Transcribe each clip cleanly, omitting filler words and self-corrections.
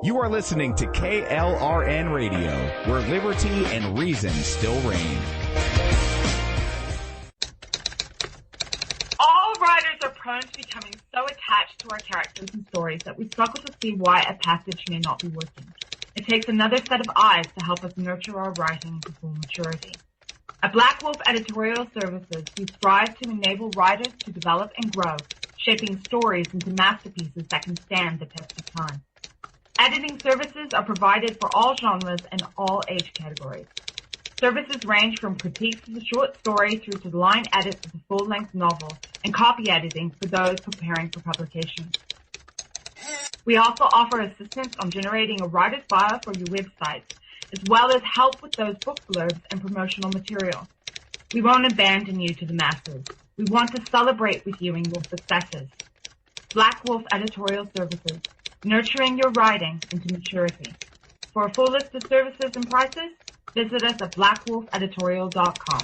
You are listening to KLRN Radio, where liberty and reason still reign. All writers are prone to becoming so attached to our characters and stories that we struggle to see why a passage may not be working. It takes another set of eyes to help us nurture our writing to full maturity. At Black Wolf Editorial Services, we strive to enable writers to develop and grow, shaping stories into masterpieces that can stand the test of time. Editing services are provided for all genres and all age categories. Services range from critiques of the short story through to the line edits of the full-length novel and copy editing for those preparing for publication. We also offer assistance on generating a writer's bio for your website, as well as help with those book blurbs and promotional material. We won't abandon you to the masses. We want to celebrate with you in your successes. Black Wolf Editorial Services, nurturing your writing into maturity. For a full list of services and prices, visit us at blackwolfeditorial.com.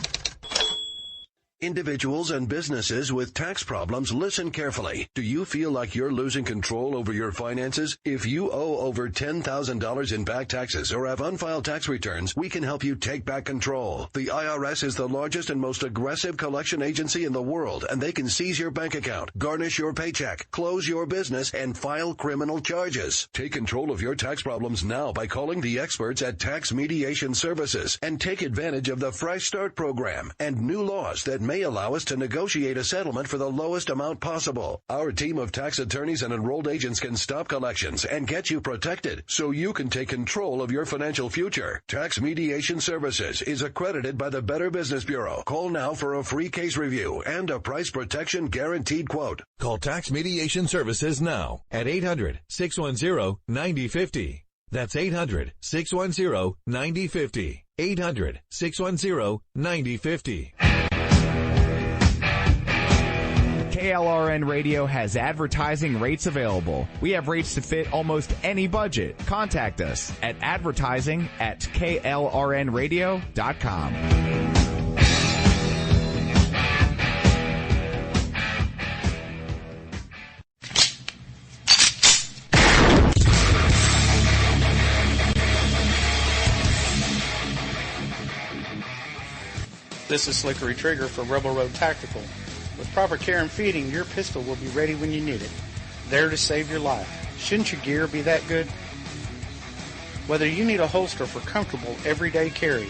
Individuals and businesses with tax problems, listen carefully. Do you feel like you're losing control over your finances? If you owe over $10,000 in back taxes or have unfiled tax returns, we can help you take back control. The IRS is the largest and most aggressive collection agency in the world, and they can seize your bank account, garnish your paycheck, close your business, and file criminal charges. Take control of your tax problems now by calling the experts at Tax Mediation Services and take advantage of the Fresh Start program and new laws that may allow us to negotiate a settlement for the lowest amount possible. Our team of tax attorneys and enrolled agents can stop collections and get you protected so you can take control of your financial future. Tax Mediation Services is accredited by the Better Business Bureau. Call now for a free case review and a price protection guaranteed quote. Call Tax Mediation Services now at 800-610-9050. That's 800-610-9050. 800-610-9050. KLRN Radio has advertising rates available. We have rates to fit almost any budget. Contact us at advertising@klrnradio.com. This is Slickery Trigger for Rebel Road Tactical. With proper care and feeding, your pistol will be ready when you need it, there to save your life. Shouldn't your gear be that good? Whether you need a holster for comfortable everyday carry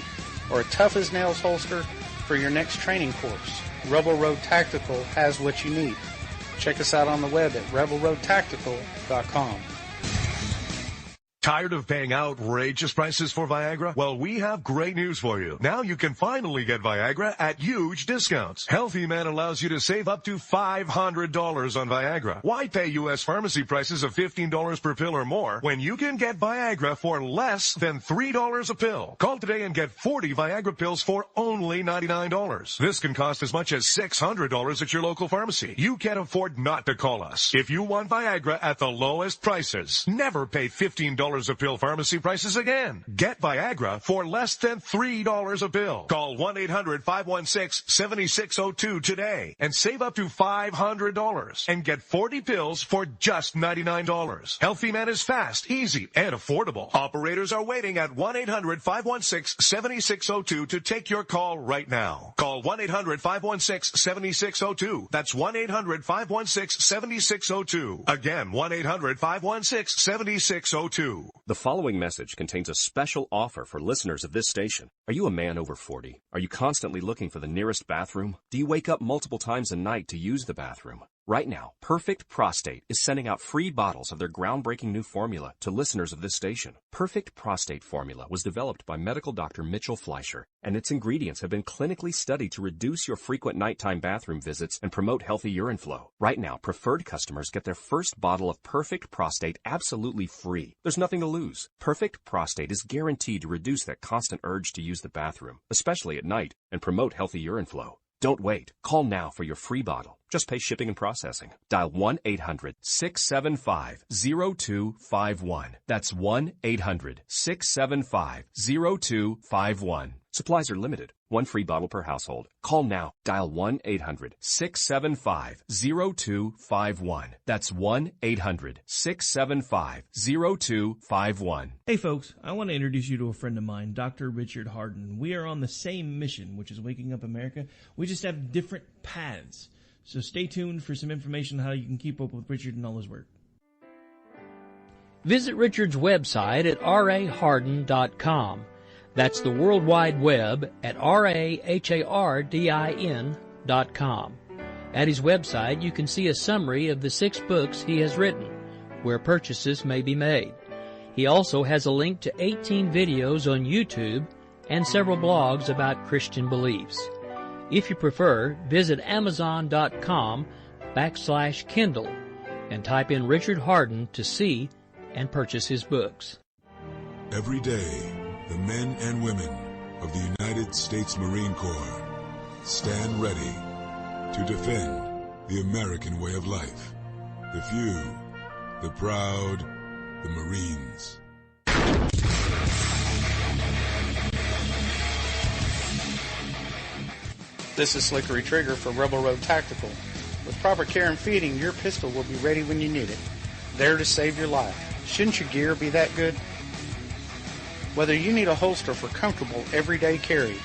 or a tough-as-nails holster for your next training course, Rebel Road Tactical has what you need. Check us out on the web at rebelroadtactical.com. Tired of paying outrageous prices for Viagra? Well, we have great news for you. Now you can finally get Viagra at huge discounts. Healthy Man allows you to save up to $500 on Viagra. Why pay U.S. pharmacy prices of $15 per pill or more when you can get Viagra for less than $3 a pill? Call today and get 40 Viagra pills for only $99. This can cost as much as $600 at your local pharmacy. You can't afford not to call us. If you want Viagra at the lowest prices, never pay $15 a pill pharmacy prices again. Get Viagra for less than $3 a pill. Call 1-800-516-7602 today and save up to $500 and get 40 pills for just $99. Healthy Man is fast, easy, and affordable. Operators are waiting at 1-800-516-7602 to take your call right now. Call 1-800-516-7602. That's 1-800-516-7602. Again, 1-800-516-7602. The following message contains a special offer for listeners of this station. Are you a man over 40? Are you constantly looking for the nearest bathroom? Do you wake up multiple times a night to use the bathroom? Right now, Perfect Prostate is sending out free bottles of their groundbreaking new formula to listeners of this station. Perfect Prostate formula was developed by medical doctor Mitchell Fleischer, and its ingredients have been clinically studied to reduce your frequent nighttime bathroom visits and promote healthy urine flow. Right now, preferred customers get their first bottle of Perfect Prostate absolutely free. There's nothing to lose. Perfect Prostate is guaranteed to reduce that constant urge to use the bathroom, especially at night, and promote healthy urine flow. Don't wait. Call now for your free bottle. Just pay shipping and processing. Dial 1-800-675-0251. That's 1-800-675-0251. Supplies are limited. One free bottle per household. Call now. Dial 1-800-675-0251. That's 1-800-675-0251. Hey folks, I want to introduce you to a friend of mine, Dr. Richard Harden. We are on the same mission, which is waking up America. We just have different paths. So stay tuned for some information on how you can keep up with Richard and all his work. Visit Richard's website at raharden.com. That's the World Wide Web at RAHARDIN.com. At his website, you can see a summary of the 6 books he has written, where purchases may be made. He also has a link to 18 videos on YouTube and several blogs about Christian beliefs. If you prefer, visit Amazon.com/Kindle and type in Richard Harden to see and purchase his books. Every day, the men and women of the United States Marine Corps stand ready to defend the American way of life. The few, the proud, the Marines. This is Slickery Trigger for Rebel Road Tactical. With proper care and feeding, your pistol will be ready when you need it, there to save your life. Shouldn't your gear be that good? Whether you need a holster for comfortable everyday carry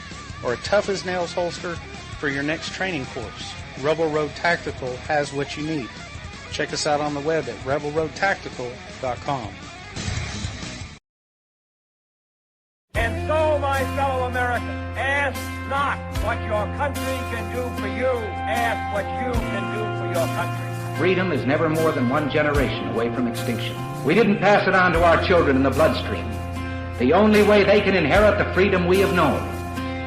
or a tough-as-nails holster for your next training course, Rebel Road Tactical has what you need. Check us out on the web at rebelroadtactical.com. And so, my fellow Americans, ask not what your country can do for you. Ask what you can do for your country. Freedom is never more than one generation away from extinction. We didn't pass it on to our children in the bloodstream. The only way they can inherit the freedom we have known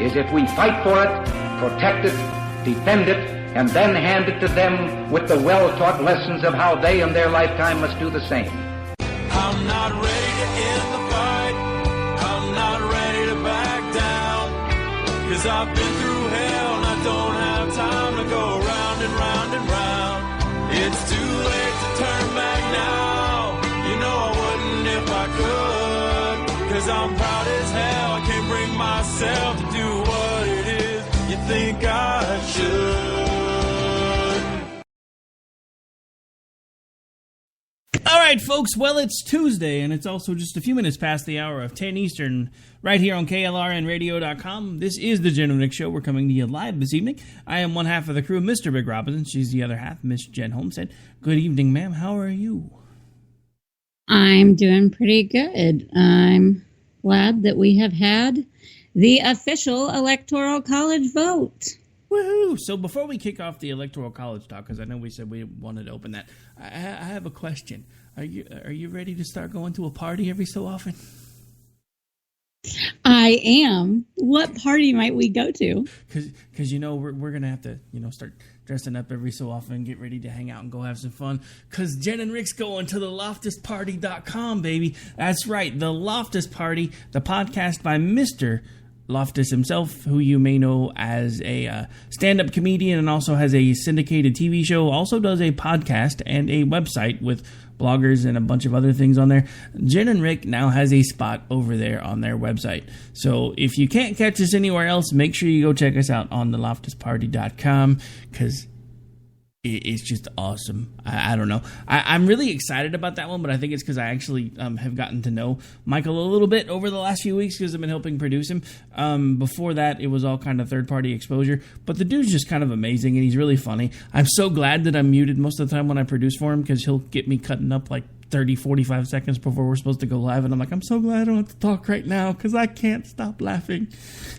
is if we fight for it, protect it, defend it, and then hand it to them with the well-taught lessons of how they in their lifetime must do the same. I'm not ready to end the fight. I'm not ready to back down. 'Cause I've been through hell and I don't have time to go round and round and round. It's too late to turn back now. You know I wouldn't if I could. 'Cause I'm proud as hell. I can't bring myself to do what it is you think I should. All right, folks, well, it's Tuesday, and it's also just a few minutes past the hour of 10 Eastern, right here on KLRNradio.com. This is the Jenn and Rick Show. We're coming to you live this evening. I am one half of the crew, Mr. Rick Robinson. She's the other half, Miss Jen Homestead. Good evening, ma'am. How are you? I'm doing pretty good. I'm glad that we have had the official Electoral College vote. Woohoo! So before we kick off the Electoral College talk, because I know we said we wanted to open that, I have a question. Are you ready to start going to a party every so often? I am. What party might we go to? Because you know we're gonna have to start dressing up every so often, get ready to hang out and go have some fun. Because Jen and Rick's going to the LoftusParty.com, baby. That's right, the Loftus Party, the podcast by Mr. Loftus himself, who you may know as a stand-up comedian and also has a syndicated TV show, also does a podcast and a website with bloggers and a bunch of other things on there. Jen and Rick now has a spot over there on their website. So if you can't catch us anywhere else, make sure you go check us out on the LoftusParty.com, because it's just awesome. I don't know. I'm really excited about that one, but I think it's because I actually have gotten to know Michael a little bit over the last few weeks because I've been helping produce him. Before that, it was all kind of third-party exposure, but the dude's just kind of amazing, and he's really funny. I'm so glad that I'm muted most of the time when I produce for him, because he'll get me cutting up like 30, 45 seconds before we're supposed to go live, and I'm like, I'm so glad I don't have to talk right now because I can't stop laughing.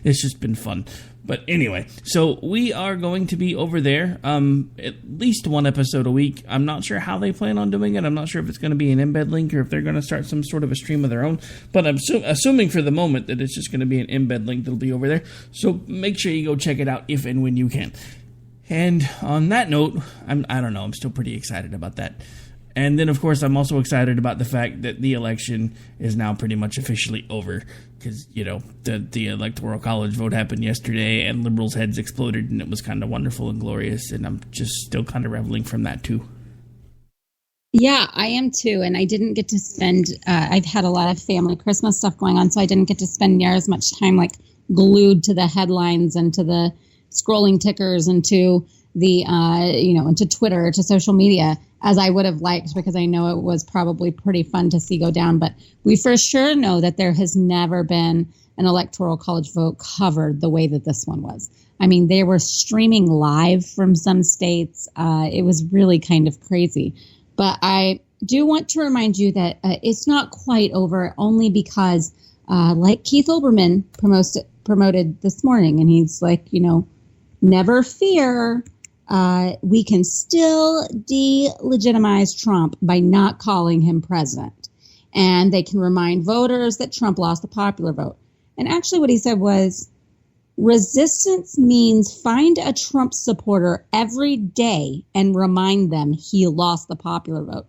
It's just been fun. But anyway, so we are going to be over there at least one episode a week. I'm not sure how they plan on doing it. I'm not sure if it's going to be an embed link or if they're going to start some sort of a stream of their own. But I'm assuming for the moment that it's just going to be an embed link that'll be over there. So make sure you go check it out if and when you can. And on that note, I don't know. I'm still pretty excited about that. And then, of course, I'm also excited about the fact that the election is now pretty much officially over because, the Electoral College vote happened yesterday and liberals' heads exploded, and it was kind of wonderful and glorious, and I'm just still kind of reveling from that, too. Yeah, I am, too, and I didn't get to spend I've had a lot of family Christmas stuff going on, so I didn't get to spend near as much time, glued to the headlines and to the scrolling tickers and to the, into Twitter, to social media, as I would have liked, because I know it was probably pretty fun to see go down. But we for sure know that there has never been an electoral college vote covered the way that this one was. I mean, they were streaming live from some states. It was really kind of crazy. But I do want to remind you that it's not quite over, only because, like Keith Olbermann promoted this morning, and he's like, never fear. We can still delegitimize Trump by not calling him president. And they can remind voters that Trump lost the popular vote. And actually what he said was, resistance means find a Trump supporter every day and remind them he lost the popular vote.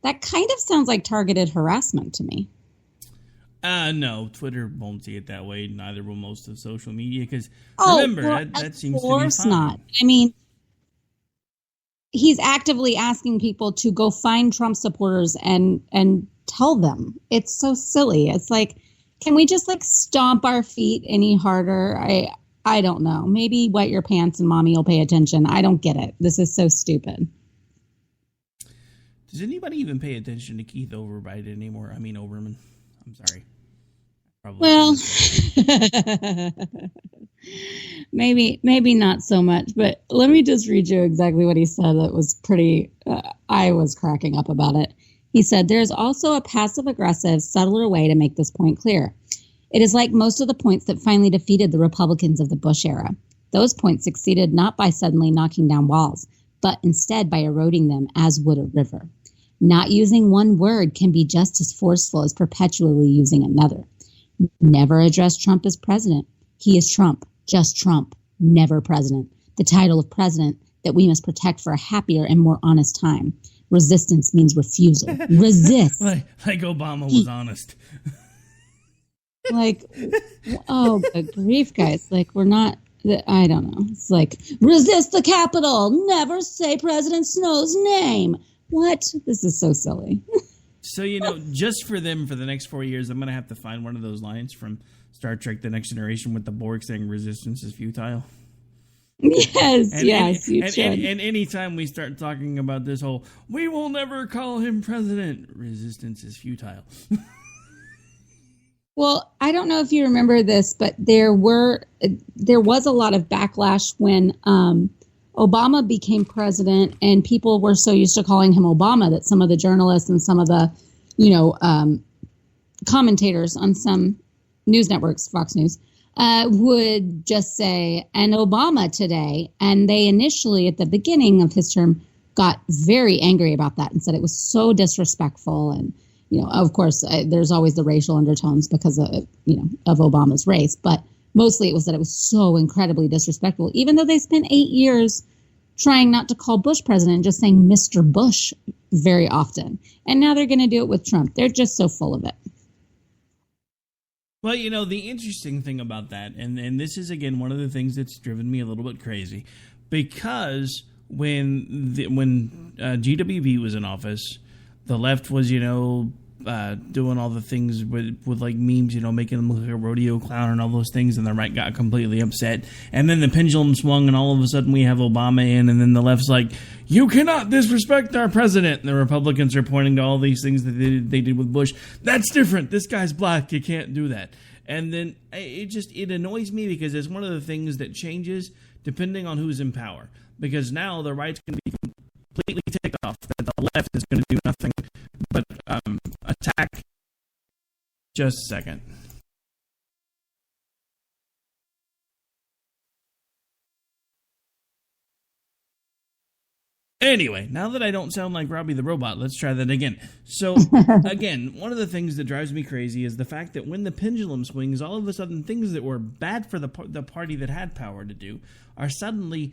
That kind of sounds like targeted harassment to me. No, Twitter won't see it that way. Neither will most of social media. Because remember, that seems to be fine. Of course not. I mean, he's actively asking people to go find Trump supporters and tell them. It's so silly. It's like, can we just stomp our feet any harder? I don't know. Maybe wet your pants and mommy will pay attention. I don't get it. This is so stupid. Does anybody even pay attention to Keith Olbermann anymore? I mean, Olbermann. I'm sorry. Well, maybe not so much, but let me just read you exactly what he said. That was pretty, I was cracking up about it. He said, there's also a passive-aggressive, subtler way to make this point clear. It is like most of the points that finally defeated the Republicans of the Bush era. Those points succeeded not by suddenly knocking down walls, but instead by eroding them as would a river. Not using one word can be just as forceful as perpetually using another. Never address Trump as president. He is Trump, just Trump, never president. The title of president that we must protect for a happier and more honest time. Resistance means refusal. Resist. like Obama was honest. Oh, good grief, guys. We're not, I don't know. It's resist the Capitol. Never say President Snow's name. What? This is so silly. So, just for them, for the next 4 years, I'm going to have to find one of those lines from Star Trek The Next Generation with the Borg saying resistance is futile. Yes, you should. And anytime we start talking about this whole, we will never call him president, resistance is futile. Well, I don't know if you remember this, but there was a lot of backlash when Obama became president, and people were so used to calling him Obama that some of the journalists and some of the, commentators on some news networks, Fox News, would just say, and Obama today. And they initially, at the beginning of his term, got very angry about that and said it was so disrespectful. And, of course, there's always the racial undertones because of Obama's race. But mostly it was that it was so incredibly disrespectful, even though they spent 8 years trying not to call Bush president, just saying Mr. Bush very often. And now they're going to do it with Trump. They're just so full of it. Well, the interesting thing about that, and this is, again, one of the things that's driven me a little bit crazy, because when GWB was in office, the left was, doing all the things with memes, making them look like a rodeo clown and all those things, and the right got completely upset. And then the pendulum swung, and all of a sudden we have Obama in, and then the left's like, you cannot disrespect our president. And the Republicans are pointing to all these things that they did with Bush. That's different. This guy's black. You can't do that. And then it annoys me because it's one of the things that changes depending on who's in power. Because now the right's going to be completely ticked off that the left is going to do nothing but attack. Just a second. Anyway, now that I don't sound like Robbie the Robot, let's try that again. So, again, one of the things that drives me crazy is the fact that when the pendulum swings, all of a sudden things that were bad for the party that had power to do are suddenly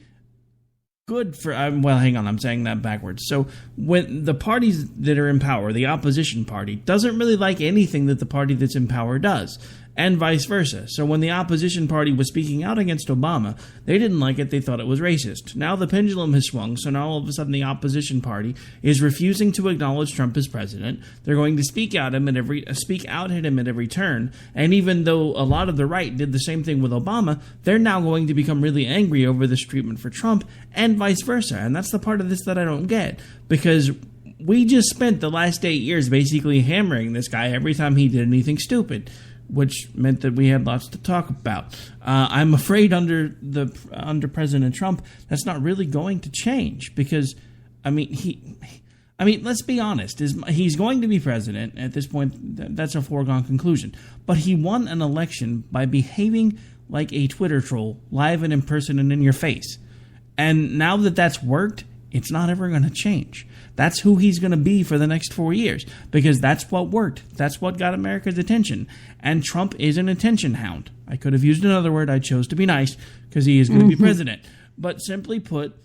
good for, well, hang on, I'm saying that backwards. So when the parties that are in power, the opposition party, doesn't really like anything that the party that's in power does, and vice versa. So when the opposition party was speaking out against Obama, they didn't like it, they thought it was racist. Now the pendulum has swung, so now all of a sudden the opposition party is refusing to acknowledge Trump as president. They're going to speak out at him at every turn, and even though a lot of the right did the same thing with Obama, they're now going to become really angry over this treatment for Trump, and vice versa. And that's the part of this that I don't get, because we just spent the last 8 years basically hammering this guy every time he did anything stupid, which meant that we had lots to talk about. I'm afraid under President Trump, that's not really going to change, because, let's be honest. He's going to be president at this point. That's a foregone conclusion. But he won an election by behaving like a Twitter troll, live and in person and in your face. And now that that's worked, it's not ever going to change. That's who he's going to be for the next 4 years, because that's what worked. That's what got America's attention. And Trump is an attention hound. I could have used another word. I chose to be nice because he is going to be president. But simply put,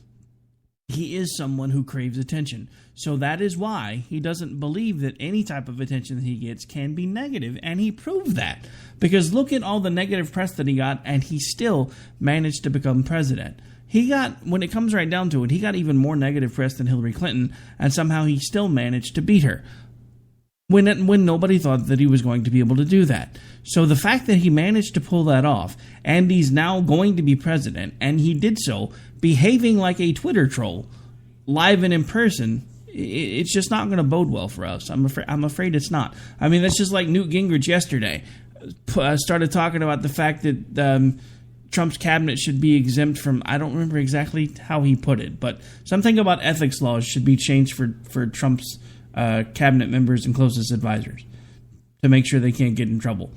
he is someone who craves attention. So that is why he doesn't believe that any type of attention that he gets can be negative. And he proved that. Because look at all the negative press that he got, and he still managed to become president. He got, when it comes right down to it, he got even more negative press than Hillary Clinton, and somehow he still managed to beat her when nobody thought that he was going to be able to do that. So the fact that he managed to pull that off, and he's now going to be president, and he did so behaving like a Twitter troll, live and in person, it's just not going to bode well for us. I'm afraid it's not. I mean, that's just like Newt Gingrich yesterday started talking about the fact that Trump's cabinet should be exempt from, I don't remember exactly how he put it, but something about ethics laws should be changed for Trump's cabinet members and closest advisors to make sure they can't get in trouble.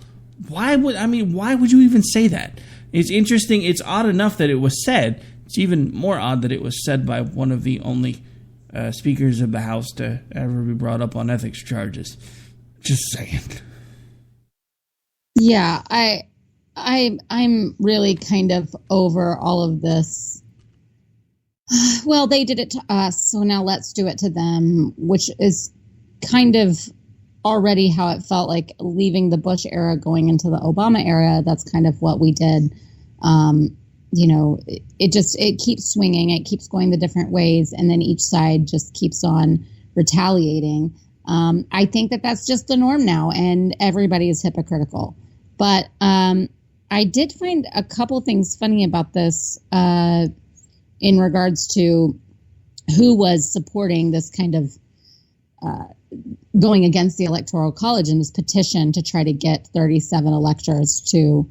Why would you even say that? It's interesting. It's odd enough that it was said. It's even more odd that it was said by one of the only speakers of the House to ever be brought up on ethics charges. Just saying. Yeah, I'm really kind of over all of this. Well, they did it to us, so now let's do it to them, which is kind of already how it felt like leaving the Bush era, going into the Obama era. That's kind of what we did. It keeps swinging. It keeps going the different ways, and then each side just keeps on retaliating. I think that that's just the norm now, and everybody is hypocritical. But I did find a couple things funny about this in regards to who was supporting this kind of going against the Electoral College in this petition to try to get 37 electors to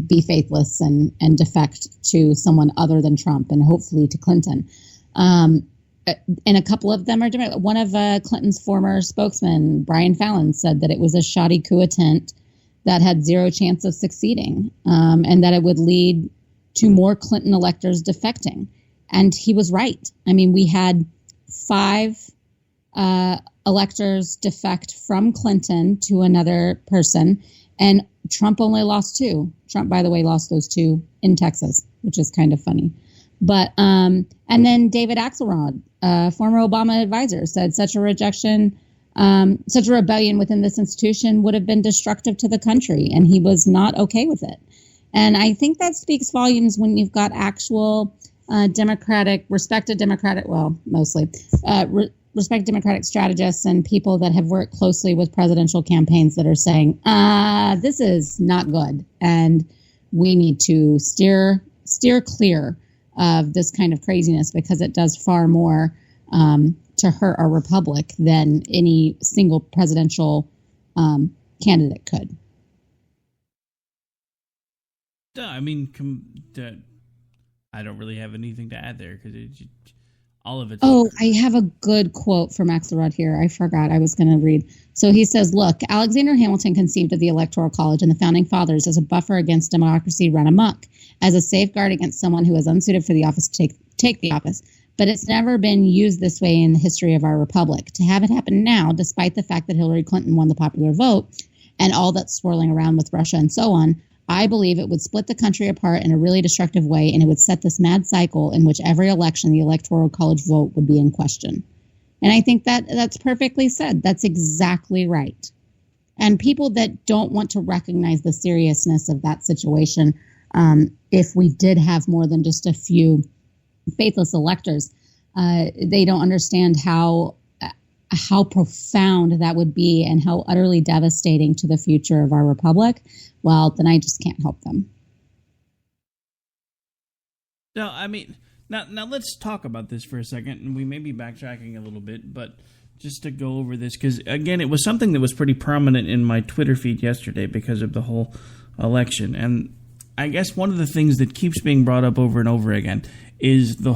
be faithless and defect to someone other than Trump and hopefully to Clinton. And a couple of them are different. One of Clinton's former spokesmen, Brian Fallon, said that it was a shoddy coup attempt that had zero chance of succeeding, and that it would lead to more Clinton electors defecting. And he was right. I mean, we had 5 electors defect from Clinton to another person, and Trump only lost 2. Trump, by the way, lost those 2 in Texas, which is kind of funny. But and then David Axelrod, former Obama advisor, said such a rebellion within this institution would have been destructive to the country, and he was not okay with it. And I think that speaks volumes when you've got actual respected Democratic strategists and people that have worked closely with presidential campaigns that are saying, this is not good, and we need to steer clear of this kind of craziness, because it does far more to hurt our republic than any single presidential candidate could. I mean, I don't really have anything to add there, because all of it. Oh, I have a good quote from Axelrod here. I forgot I was going to read. So he says, look, Alexander Hamilton conceived of the Electoral College and the Founding Fathers as a buffer against democracy run amok, as a safeguard against someone who is unsuited for the office to take the office. But it's never been used this way in the history of our republic. To have it happen now, despite the fact that Hillary Clinton won the popular vote and all that's swirling around with Russia and so on, I believe it would split the country apart in a really destructive way, and it would set this mad cycle in which every election, the Electoral College vote would be in question. And I think that's perfectly said. That's exactly right. And people that don't want to recognize the seriousness of that situation, if we did have more than just a few faithless electors, they don't understand how profound that would be and how utterly devastating to the future of our republic. Well, then I just can't help them. No, I mean, now let's talk about this for a second, and we may be backtracking a little bit, but just to go over this, because, again, it was something that was pretty prominent in my Twitter feed yesterday because of the whole election. And I guess one of the things that keeps being brought up over and over again is the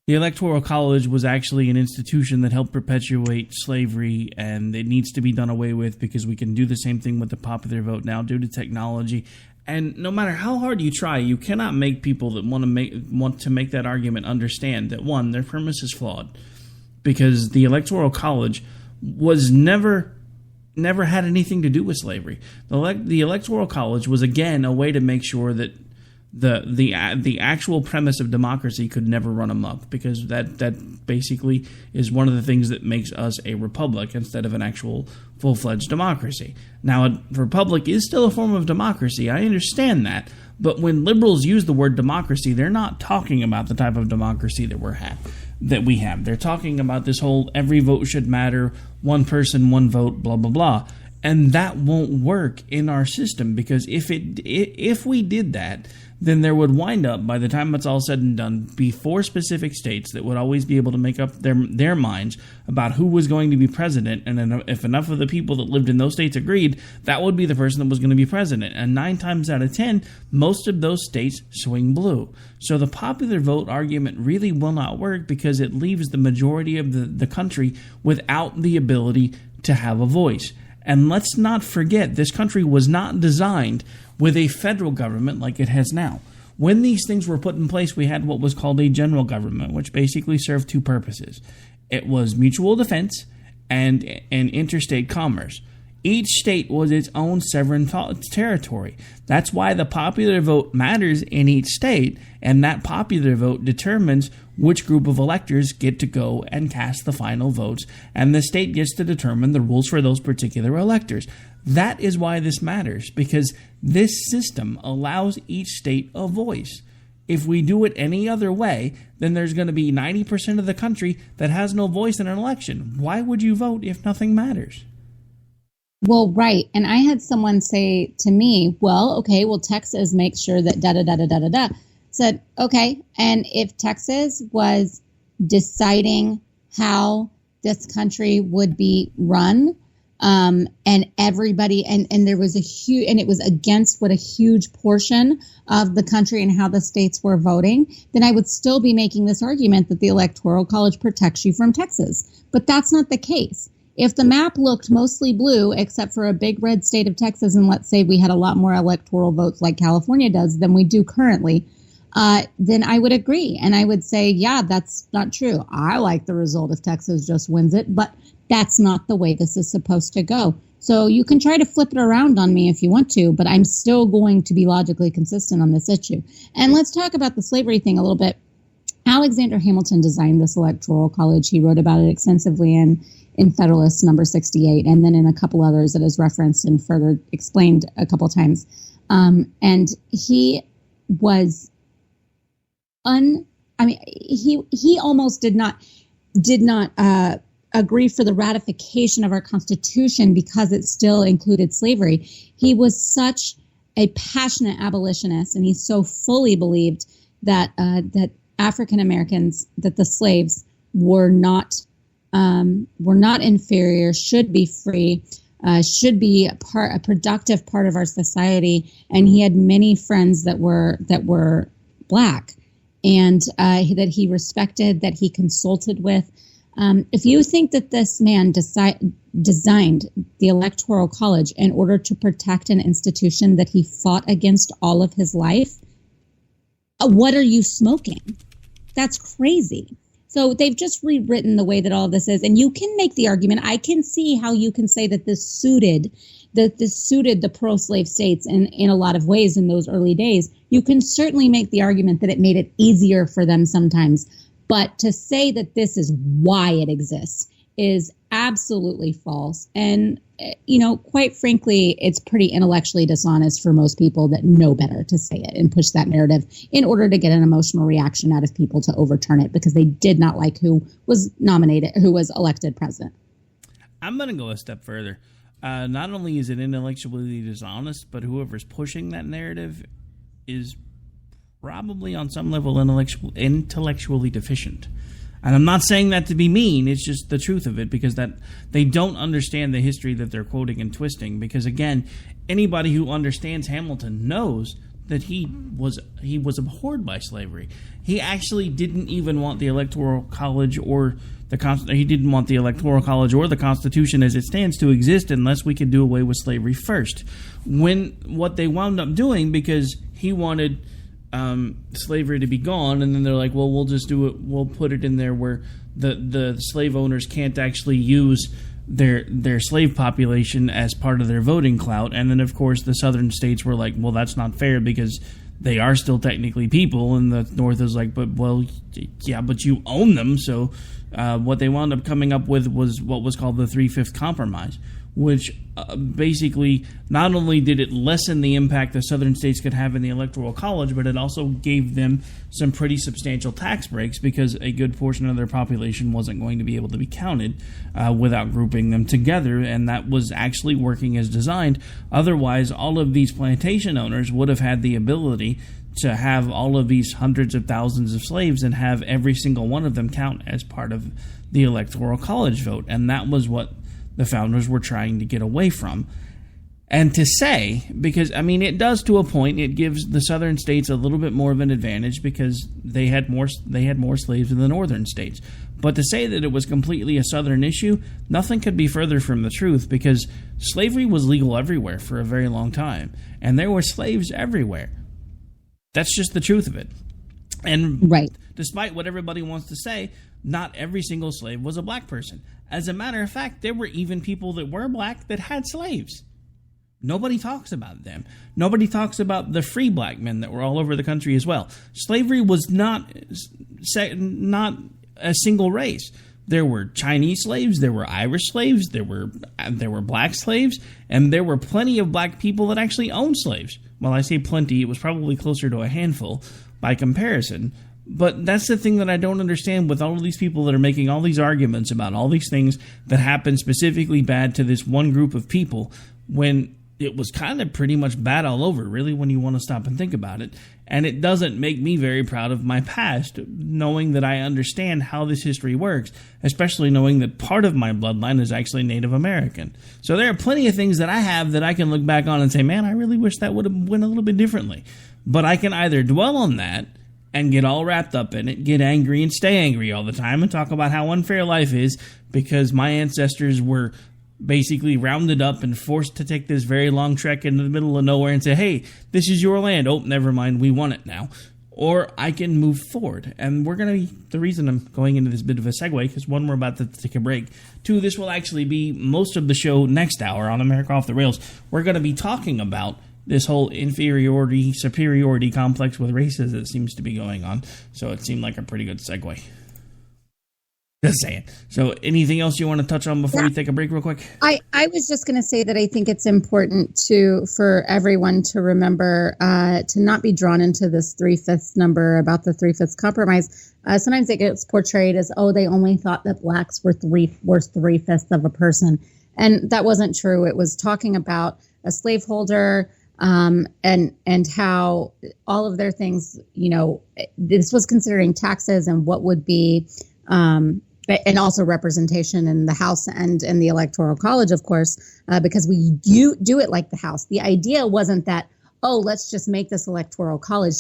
Electoral College was actually an institution that helped perpetuate slavery, and it needs to be done away with because we can do the same thing with the popular vote now due to technology. And no matter how hard you try, you cannot make people that want to make that argument understand that, one, their premise is flawed, because the Electoral College was never had anything to do with slavery. The Electoral College was, again, a way to make sure that the actual premise of democracy could never run amok, because that basically is one of the things that makes us a republic instead of an actual full-fledged democracy. Now, a republic is still a form of democracy. I understand that. But when liberals use the word democracy, they're not talking about the type of democracy that we have. They're talking about this whole every vote should matter, one person, one vote, blah, blah, blah. And that won't work in our system, because if we did that, then there would wind up, by the time it's all said and done, be 4 specific states that would always be able to make up their minds about who was going to be president. And then if enough of the people that lived in those states agreed, that would be the person that was going to be president. And 9 times out of 10, most of those states swing blue. So the popular vote argument really will not work, because it leaves the majority of the country without the ability to have a voice. And let's not forget, this country was not designed with a federal government like it has now. When these things were put in place, we had what was called a general government, which basically served 2 purposes. It was mutual defense and interstate commerce. Each state was its own sovereign territory. That's why the popular vote matters in each state, and that popular vote determines which group of electors get to go and cast the final votes, and the state gets to determine the rules for those particular electors. That is why this matters, because this system allows each state a voice. If we do it any other way, then there's going to be 90% of the country that has no voice in an election. Why would you vote if nothing matters? Well, right. And I had someone say to me, Texas makes sure that da-da-da-da-da-da-da. Said, okay, and if Texas was deciding how this country would be run, and everybody, and there was and it was against what a huge portion of the country and how the states were voting, then I would still be making this argument that the Electoral College protects you from Texas. But that's not the case. If the map looked mostly blue, except for a big red state of Texas, and let's say we had a lot more electoral votes like California does than we do currently, then I would agree. And I would say, yeah, that's not true. I like the result if Texas just wins it, but that's not the way this is supposed to go. So you can try to flip it around on me if you want to, but I'm still going to be logically consistent on this issue. And let's talk about the slavery thing a little bit. Alexander Hamilton designed this Electoral College. He wrote about it extensively in Federalist number 68, and then in a couple others that is referenced and further explained a couple times. And he was he almost did not agree for the ratification of our Constitution because it still included slavery. He was such a passionate abolitionist, and he so fully believed that African Americans, that the slaves were not inferior, should be free, should be a productive part of our society. And he had many friends that were black, and that he respected, that he consulted with. If you think that this man designed the Electoral College in order to protect an institution that he fought against all of his life, what are you smoking? That's crazy. So they've just rewritten the way that all of this is. And you can make the argument. I can see how you can say that this suited this suited the pro-slave states in a lot of ways in those early days. You can certainly make the argument that it made it easier for them sometimes. But to say that this is why it exists is absolutely false. And, quite frankly, it's pretty intellectually dishonest for most people that know better to say it and push that narrative in order to get an emotional reaction out of people to overturn it because they did not like who was elected president. I'm going to go a step further. Not only is it intellectually dishonest, but whoever's pushing that narrative is probably on some level intellectually deficient. And I'm not saying that to be mean, it's just the truth of it, because that they don't understand the history that they're quoting and twisting. Because again, anybody who understands Hamilton knows that he was abhorred by slavery. He actually didn't even want the Electoral College or the Constitution as it stands to exist unless we could do away with slavery first. What they wound up doing, because he wanted slavery to be gone, and then they're like, well, we'll just do it. We'll put it in there where the slave owners can't actually use their slave population as part of their voting clout. And then, of course, the southern states were like, well, that's not fair because they are still technically people. And the North is like, but you own them. So what they wound up coming up with was what was called the 3/5 Compromise, which basically not only did it lessen the impact the southern states could have in the Electoral College, but it also gave them some pretty substantial tax breaks because a good portion of their population wasn't going to be able to be counted without grouping them together, and that was actually working as designed. Otherwise, all of these plantation owners would have had the ability to have all of these hundreds of thousands of slaves and have every single one of them count as part of the Electoral College vote, and that was what the founders were trying to get away from. And to say, because, it does to a point, it gives the southern states a little bit more of an advantage because they had more slaves than the northern states. But to say that it was completely a southern issue, nothing could be further from the truth, because slavery was legal everywhere for a very long time, and there were slaves everywhere. That's just the truth of it. And despite what everybody wants to say, not every single slave was a black person. As a matter of fact, there were even people that were black that had slaves. Nobody talks about them. Nobody talks about the free black men that were all over the country as well. Slavery was not a single race. There were Chinese slaves, there were Irish slaves, there were black slaves, and there were plenty of black people that actually owned slaves. Well, I say plenty, it was probably closer to a handful by comparison. But that's the thing that I don't understand with all of these people that are making all these arguments about all these things that happened specifically bad to this one group of people, when it was kind of pretty much bad all over, really, when you want to stop and think about it. And it doesn't make me very proud of my past, knowing that I understand how this history works, especially knowing that part of my bloodline is actually Native American. So there are plenty of things that I have that I can look back on and say, man, I really wish that would have went a little bit differently. But I can either dwell on that and get all wrapped up in it, get angry and stay angry all the time and talk about how unfair life is because my ancestors were basically rounded up and forced to take this very long trek into the middle of nowhere and say, hey, this is your land. Oh, never mind, we want it now. Or I can move forward. And the reason I'm going into this bit of a segue, because one, we're about to take a break. Two, this will actually be most of the show next hour on America Off the Rails. We're going to be talking about this whole inferiority-superiority complex with races that seems to be going on. So it seemed like a pretty good segue. Just saying. So anything else you want to touch on before we take a break real quick? I was just going to say that I think it's important for everyone to remember to not be drawn into this 3/5 number about the 3/5 compromise. Sometimes it gets portrayed as, they only thought that blacks were 3/5 of a person. And that wasn't true. It was talking about a slaveholder, and how all of their things, this was considering taxes and what would be, and also representation in the House and in the Electoral College, of course, because we do it like the House. The idea wasn't that, let's just make this Electoral College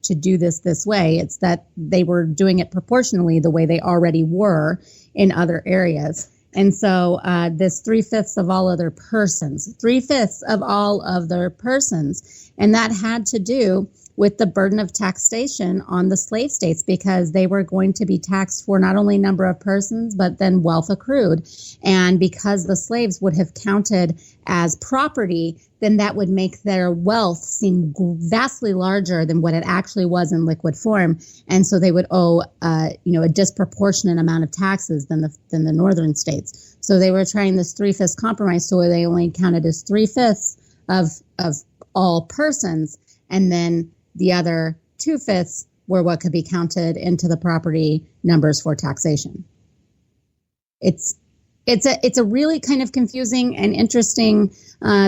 to do this way. It's that they were doing it proportionally the way they already were in other areas. And so this 3/5 of all other persons, 3/5 of all other persons. And that had to do with the burden of taxation on the slave states, because they were going to be taxed for not only number of persons, but then wealth accrued. And because the slaves would have counted as property, then that would make their wealth seem vastly larger than what it actually was in liquid form. And so they would owe, a disproportionate amount of taxes than the northern states. So they were trying this 3/5 compromise, so they only counted as 3/5 of all persons, and then the other 2/5 were what could be counted into the property numbers for taxation. It's a really kind of confusing and interesting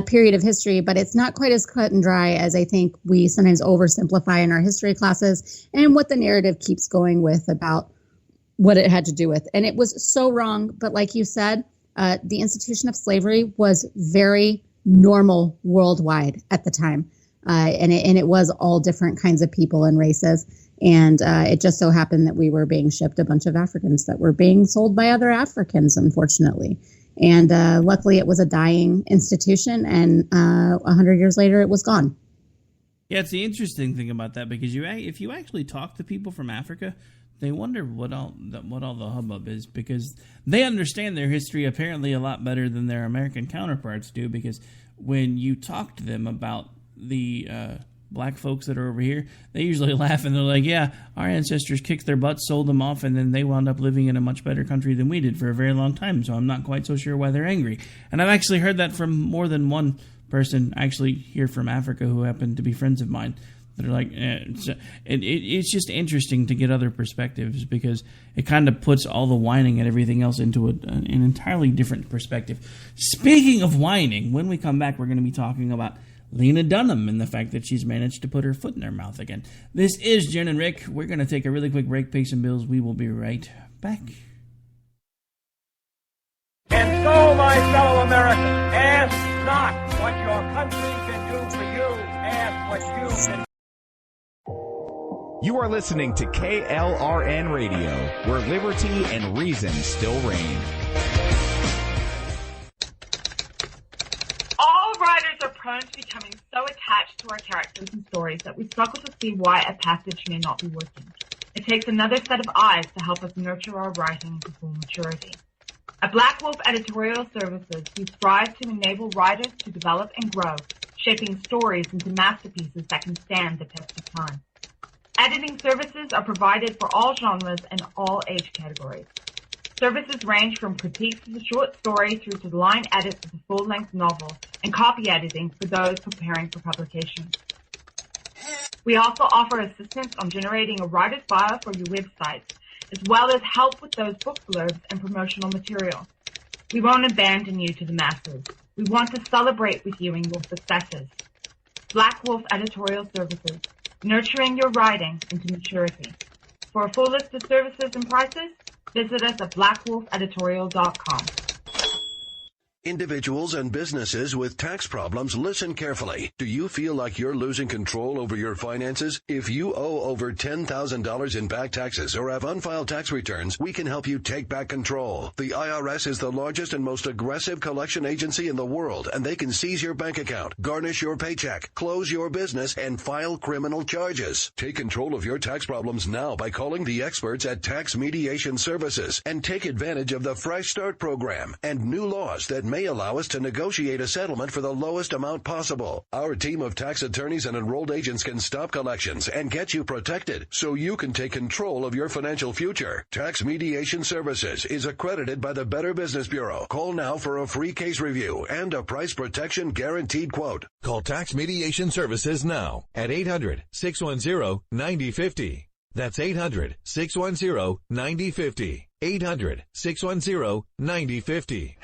period of history, but it's not quite as cut and dry as I think we sometimes oversimplify in our history classes, and what the narrative keeps going with about what it had to do with. And it was so wrong, but like you said, the institution of slavery was very normal worldwide at the time. And it was all different kinds of people and races. And it just so happened that we were being shipped a bunch of Africans that were being sold by other Africans, unfortunately. And luckily it was a dying institution, and 100 years later it was gone. Yeah, it's the interesting thing about that, because if you actually talk to people from Africa, they wonder what all the hubbub is, because they understand their history apparently a lot better than their American counterparts do, because when you talk to them about the black folks that are over here, they usually laugh and they're like, yeah, our ancestors kicked their butts, sold them off, and then they wound up living in a much better country than we did for a very long time, so I'm not quite so sure why they're angry. And I've actually heard that from more than one person actually here from Africa who happen to be friends of mine. That are like, it's just interesting to get other perspectives, because it kind of puts all the whining and everything else into an entirely different perspective. Speaking of whining, when we come back, we're going to be talking about Lena Dunham and the fact that she's managed to put her foot in her mouth again. This is Jen and Rick. We're going to take a really quick break, pay some bills. We will be right back. And so, my fellow Americans, ask not what your country can do for you, ask what you can. You are listening to KLRN Radio, where liberty and reason still reign. All writers are prone to becoming so attached to our characters and stories that we struggle to see why a passage may not be working. It takes another set of eyes to help us nurture our writing to full maturity. At Black Wolf Editorial Services, we strive to enable writers to develop and grow, shaping stories into masterpieces that can stand the test of time. Editing services are provided for all genres and all age categories. Services range from critiques of the short story through to the line edits of the full-length novel and copy editing for those preparing for publication. We also offer assistance on generating a writer's bio for your websites, as well as help with those book blurbs and promotional material. We won't abandon you to the masses. We want to celebrate with you in your successes. Black Wolf Editorial Services, nurturing your writing into maturity. For a full list of services and prices, visit us at blackwolfeditorial.com. Individuals and businesses with tax problems, listen carefully. Do you feel like you're losing control over your finances? If you owe over $10,000 in back taxes or have unfiled tax returns, we can help you take back control. The IRS is the largest and most aggressive collection agency in the world, and they can seize your bank account, garnish your paycheck, close your business, and file criminal charges. Take control of your tax problems now by calling the experts at Tax Mediation Services and take advantage of the Fresh Start program and new laws that may allow us to negotiate a settlement for the lowest amount possible. Our team of tax attorneys and enrolled agents can stop collections and get you protected so you can take control of your financial future. Tax Mediation Services is accredited by the Better Business Bureau. Call now for a free case review and a price protection guaranteed quote. Call Tax Mediation Services now at 800-610-9050. That's 800-610-9050. 800-610-9050.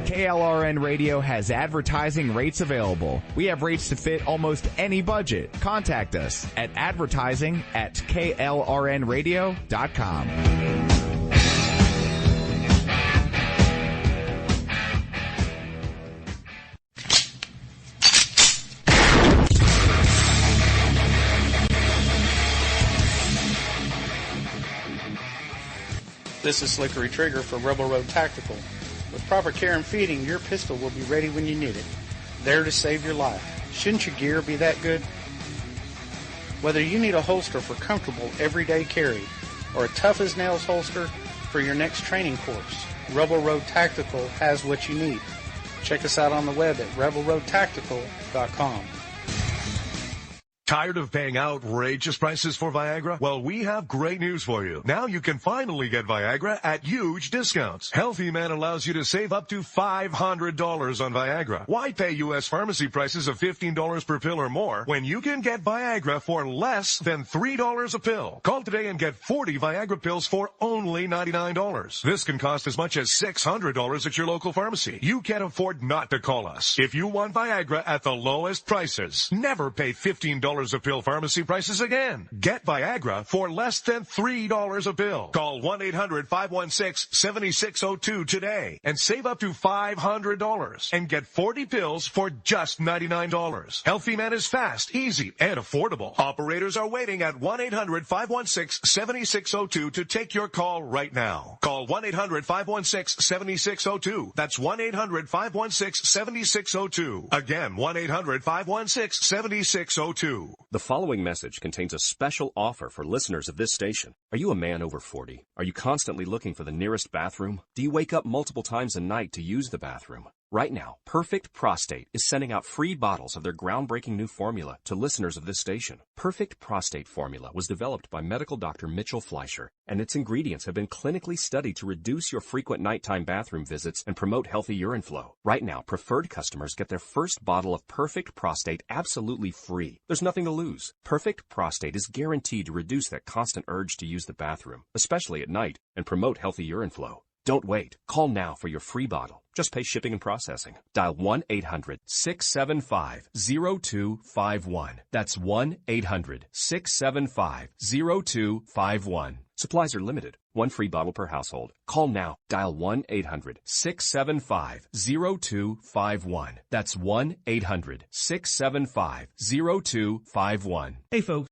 KLRN Radio has advertising rates available. We have rates to fit almost any budget. Contact us at advertising@klrnradio.com. This is Slickery Trigger for Rebel Road Tactical. With proper care and feeding, your pistol will be ready when you need it, there to save your life. Shouldn't your gear be that good? Whether you need a holster for comfortable everyday carry or a tough-as-nails holster for your next training course, Rebel Road Tactical has what you need. Check us out on the web at rebelroadtactical.com. Tired of paying outrageous prices for Viagra? Well, we have great news for you. Now you can finally get Viagra at huge discounts. Healthy Man allows you to save up to $500 on Viagra. Why pay U.S. pharmacy prices of $15 per pill or more when you can get Viagra for less than $3 a pill? Call today and get 40 Viagra pills for only $99. This can cost as much as $600 at your local pharmacy. You can't afford not to call us. If you want Viagra at the lowest prices, never pay $15 a pill pharmacy prices again. Get Viagra for less than $3 a pill. Call 1-800-516-7602 today and save up to $500 and get 40 pills for just $99. Healthy Man is fast, easy, and affordable. Operators are waiting at 1-800-516-7602 to take your call right now. Call 1-800-516-7602. That's 1-800-516-7602. Again, 1-800-516-7602. The following message contains a special offer for listeners of this station. Are you a man over 40? Are you constantly looking for the nearest bathroom? Do you wake up multiple times a night to use the bathroom? Right now, Perfect Prostate is sending out free bottles of their groundbreaking new formula to listeners of this station. Perfect Prostate Formula was developed by medical doctor Mitchell Fleischer, and its ingredients have been clinically studied to reduce your frequent nighttime bathroom visits and promote healthy urine flow. Right now, preferred customers get their first bottle of Perfect Prostate absolutely free. There's nothing to lose. Perfect Prostate is guaranteed to reduce that constant urge to use the bathroom, especially at night, and promote healthy urine flow. Don't wait. Call now for your free bottle. Just pay shipping and processing. Dial 1-800-675-0251. That's 1-800-675-0251. Supplies are limited. One free bottle per household. Call now. Dial 1-800-675-0251. That's 1-800-675-0251. Hey, folks.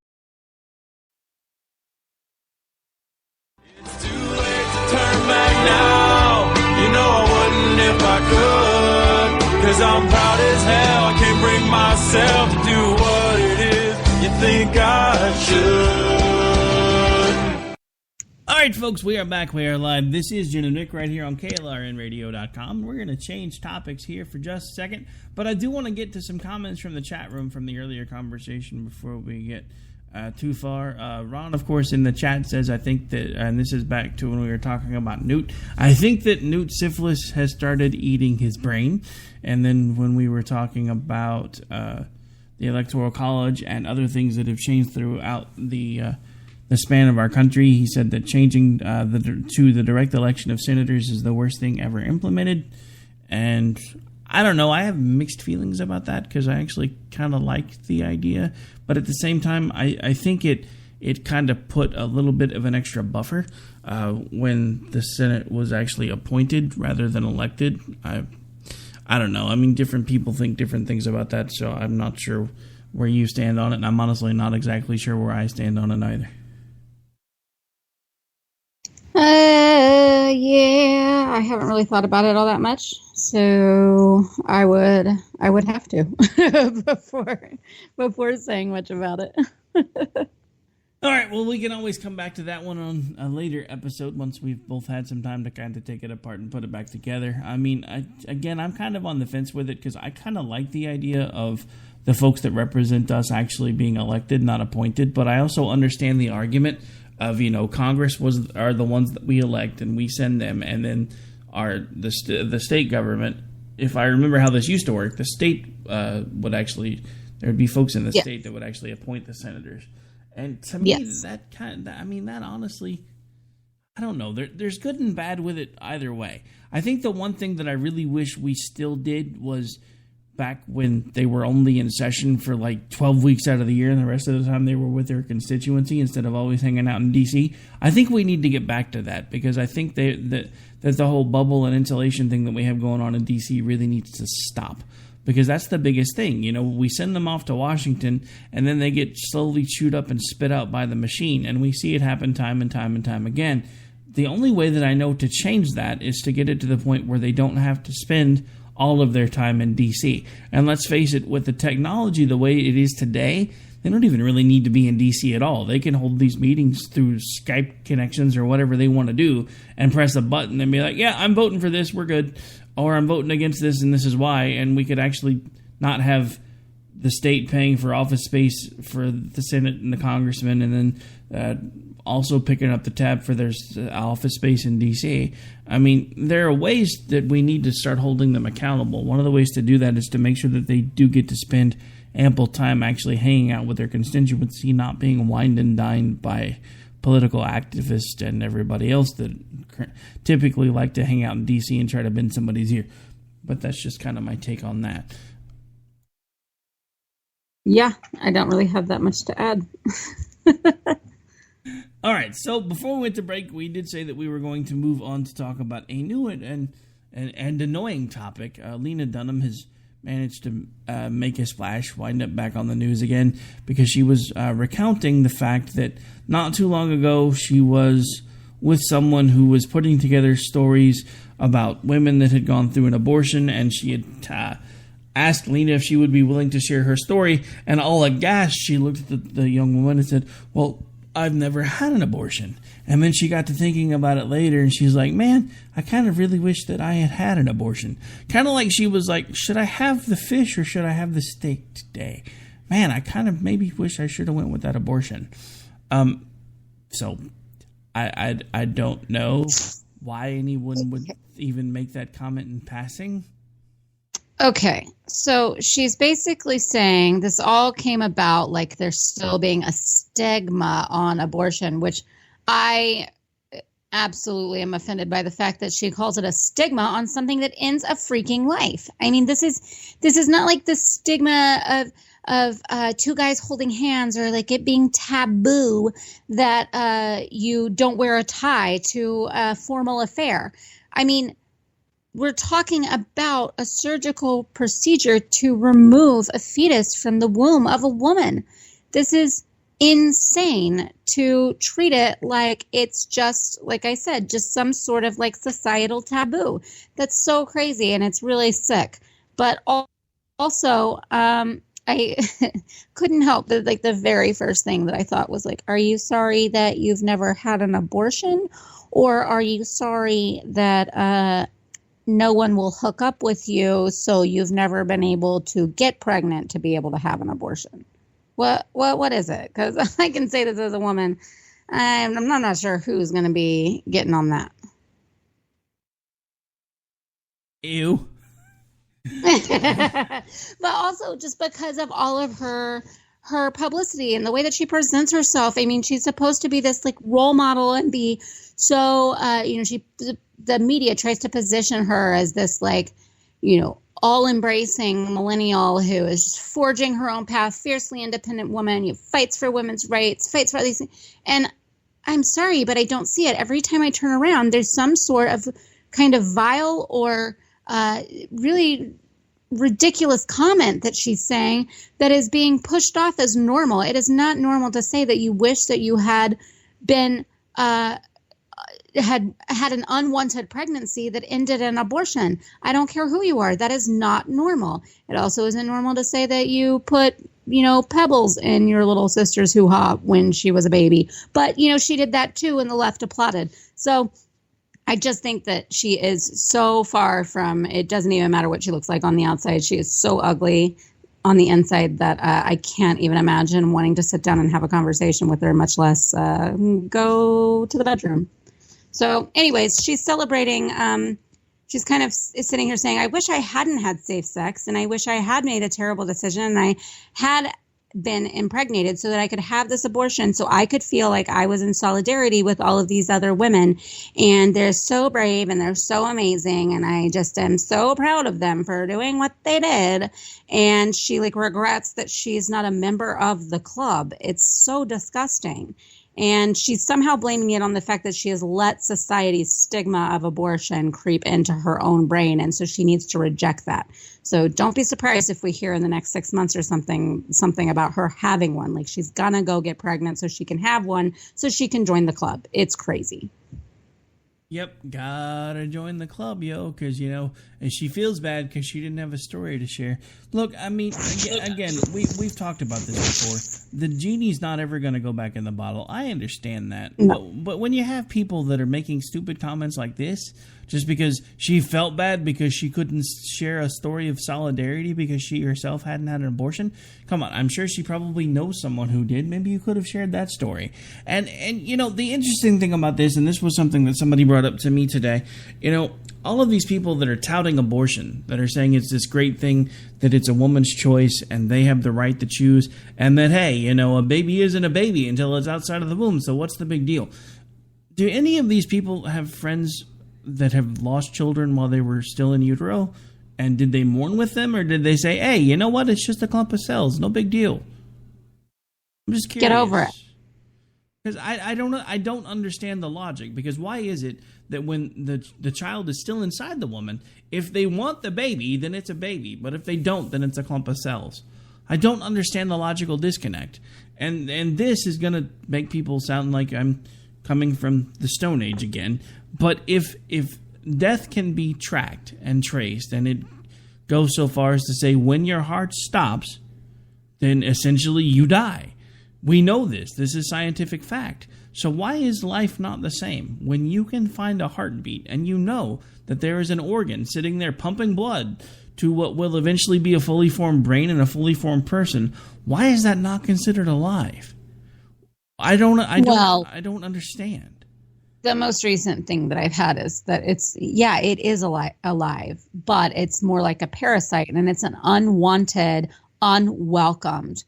It's too late to turn back now. You know I wouldn't if I could. 'Cause I'm proud as hell. I can't bring myself to do what it is you think I should. All right, folks, we are back. We are live. This is Jenn and Rick right here on KLRNradio.com. We're going to change topics here for just a second, but I do want to get to some comments from the chat room from the earlier conversation before we get too far. Ron, of course, in the chat says, I think that, and this is back to when we were talking about Newt, I think that Newt Syphilis has started eating his brain. And then when we were talking about the Electoral College and other things that have changed throughout the span of our country, he said that changing to the direct election of senators is the worst thing ever implemented. And I don't know. I have mixed feelings about that because I actually kind of like the idea. But at the same time, I think it kind of put a little bit of an extra buffer when the Senate was actually appointed rather than elected. I don't know. I mean, different people think different things about that, so I'm not sure where you stand on it, and I'm honestly not exactly sure where I stand on it either. Yeah, I haven't really thought about it all that much, so I would have to before saying much about it. All right, well, we can always come back to that one on a later episode once we've both had some time to kind of take it apart and put it back together. I mean, I'm kind of on the fence with it because I kind of like the idea of the folks that represent us actually being elected, not appointed, but I also understand the argument of, Congress are the ones that we elect and we send them, and then the state government, if I remember how this used to work, the state would actually, there would be folks in the state that would actually appoint the senators. And to me, that honestly, I don't know. There's good and bad with it either way. I think the one thing that I really wish we still did was back when they were only in session for like 12 weeks out of the year and the rest of the time they were with their constituency instead of always hanging out in D.C. I think we need to get back to that because I think that the whole bubble and insulation thing that we have going on in D.C. really needs to stop. Because that's the biggest thing. We send them off to Washington, and then they get slowly chewed up and spit out by the machine, and we see it happen time and time and time again. The only way that I know to change that is to get it to the point where they don't have to spend all of their time in D.C. And let's face it, with the technology the way it is today, they don't even really need to be in D.C. at all. They can hold these meetings through Skype connections or whatever they want to do and press a button and be like, yeah, I'm voting for this, we're good. Or I'm voting against this and this is why. And we could actually not have the state paying for office space for the Senate and the congressmen, and then also picking up the tab for their office space in D.C. I mean, there are ways that we need to start holding them accountable. One of the ways to do that is to make sure that they do get to spend ample time actually hanging out with their constituency, not being wined and dined by political activists and everybody else that typically like to hang out in D.C. and try to bend somebody's ear. But that's just kind of my take on that. Yeah, I don't really have that much to add. All right, so before we went to break, we did say that we were going to move on to talk about a new and annoying topic. Lena Dunham has managed to make a splash, wind up back on the news again, because she was recounting the fact that not too long ago she was with someone who was putting together stories about women that had gone through an abortion, and she had asked Lena if she would be willing to share her story, and all aghast, she looked at the young woman and said, well, I've never had an abortion. And then she got to thinking about it later, and she's like, man, I kind of really wish that I had had an abortion. Kind of like she was like, should I have the fish or should I have the steak today? Man, I kind of maybe wish I should have went with that abortion. So I don't know why anyone would even make that comment in passing. Okay, so she's basically saying this all came about like there's still being a stigma on abortion, which I absolutely am offended by the fact that she calls it a stigma on something that ends a freaking life. I mean, this is not like the stigma of two guys holding hands or like it being taboo that you don't wear a tie to a formal affair. I mean, we're talking about a surgical procedure to remove a fetus from the womb of a woman. This is insane to treat it like it's just, like I said, just some sort of like societal taboo. That's so crazy, and it's really sick. But also, I couldn't help but like the very first thing that I thought was like, are you sorry that you've never had an abortion? Or are you sorry that no one will hook up with you, so you've never been able to get pregnant to be able to have an abortion? What is it? Because I can say this as a woman, I'm not sure who's going to be getting on that. Ew. But also just because of all of her publicity and the way that she presents herself. I mean, she's supposed to be this like role model and be so, the media tries to position her as this like, all-embracing millennial who is just forging her own path, fiercely independent woman, who fights for women's rights, fights for all these things. And I'm sorry, but I don't see it. Every time I turn around, there's some sort of kind of vile or really ridiculous comment that she's saying that is being pushed off as normal. It is not normal to say that you wish that you had been had an unwanted pregnancy that ended in abortion. I don't care who you are. That is not normal. It also isn't normal to say that you put, pebbles in your little sister's hoo-ha when she was a baby. But, she did that too, and the left applauded. So I just think that she is so far from, it doesn't even matter what she looks like on the outside. She is so ugly on the inside that I can't even imagine wanting to sit down and have a conversation with her, much less go to the bedroom. So anyways, she's celebrating. She's kind of sitting here saying, I wish I hadn't had safe sex, and I wish I had made a terrible decision, and I had been impregnated so that I could have this abortion, so I could feel like I was in solidarity with all of these other women. And they're so brave and they're so amazing, and I just am so proud of them for doing what they did. And she regrets that she's not a member of the club. It's so disgusting. And she's somehow blaming it on the fact that she has let society's stigma of abortion creep into her own brain. And so she needs to reject that. So don't be surprised if we hear in the next 6 months or something about her having one. Like, she's gonna go get pregnant so she can have one, so she can join the club. It's crazy. Yep, gotta join the club, yo, because, and she feels bad because she didn't have a story to share. Look, I mean, again, we've talked about this before. The genie's not ever going to go back in the bottle. I understand that. No. But when you have people that are making stupid comments like this, just because she felt bad because she couldn't share a story of solidarity because she herself hadn't had an abortion, come on, I'm sure she probably knows someone who did. Maybe you could have shared that story. And the interesting thing about this, and this was something that somebody brought up to me today, all of these people that are touting abortion, that are saying it's this great thing, that it's a woman's choice and they have the right to choose, and that, hey, a baby isn't a baby until it's outside of the womb, so what's the big deal? Do any of these people have friends that have lost children while they were still in utero? And did they mourn with them, or did they say, hey, you know what, it's just a clump of cells, no big deal? I'm just curious. Get over it. Because I don't understand the logic. Because why is it that when the child is still inside the woman, if they want the baby, then it's a baby. But if they don't, then it's a clump of cells. I don't understand the logical disconnect. And this is going to make people sound like I'm coming from the Stone Age again. But if death can be tracked and traced, and it goes so far as to say when your heart stops, then essentially you die. We know this. This is scientific fact. So why is life not the same? When you can find a heartbeat and you know that there is an organ sitting there pumping blood to what will eventually be a fully formed brain and a fully formed person, why is that not considered alive? I don't understand. The most recent thing that I've had is that it is alive, but it's more like a parasite, and it's an unwanted, unwelcomed,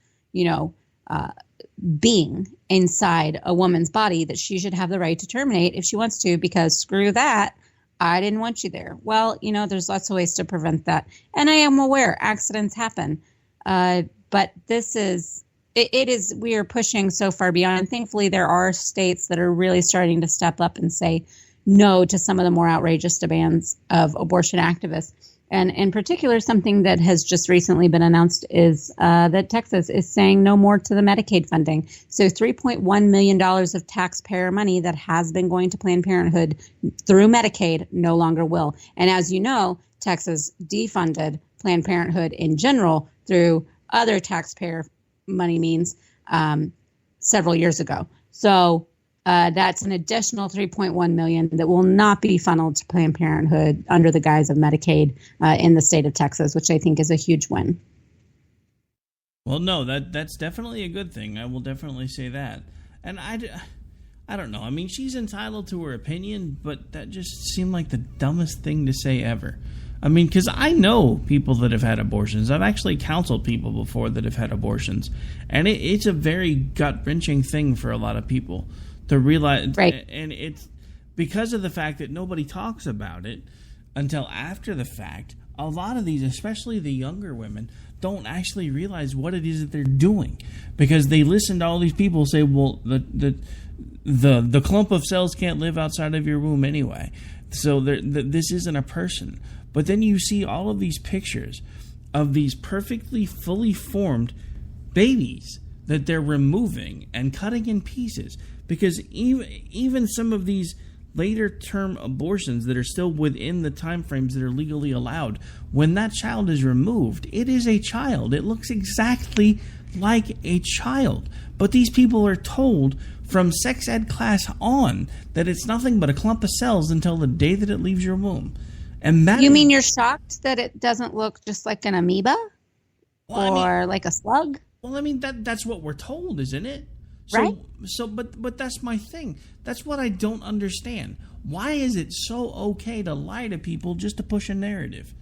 being inside a woman's body that she should have the right to terminate if she wants to, because screw that, I didn't want you there. Well, there's lots of ways to prevent that. And I am aware accidents happen. But this is, we are pushing so far beyond. And thankfully, there are states that are really starting to step up and say no to some of the more outrageous demands of abortion activists. And in particular, something that has just recently been announced is that Texas is saying no more to the Medicaid funding. So $3.1 million of taxpayer money that has been going to Planned Parenthood through Medicaid no longer will. And as you know, Texas defunded Planned Parenthood in general through other taxpayer money means several years ago. So that's an additional $3.1 million that will not be funneled to Planned Parenthood under the guise of Medicaid in the state of Texas, which I think is a huge win. Well, no, that's definitely a good thing. I will definitely say that. And I don't know. I mean, she's entitled to her opinion, but that just seemed like the dumbest thing to say ever. I mean, because I know people that have had abortions. I've actually counseled people before that have had abortions. And it's a very gut-wrenching thing for a lot of people to realize. Right. And it's because of the fact that nobody talks about it until after the fact. A lot of these, especially the younger women, don't actually realize what it is that they're doing. Because they listen to all these people say, well, the clump of cells can't live outside of your womb anyway. So this isn't a person. But then you see all of these pictures of these perfectly fully formed babies that they're removing and cutting in pieces. Because even some of these later term abortions that are still within the time frames that are legally allowed, when that child is removed, it is a child. It looks exactly like a child. But these people are told from sex ed class on that it's nothing but a clump of cells until the day that it leaves your womb. And you mean you're shocked that it doesn't look just like an amoeba? Or like a slug? Well, I mean, that's what we're told, isn't it? Right. But that's my thing. That's what I don't understand. Why is it so okay to lie to people just to push a narrative?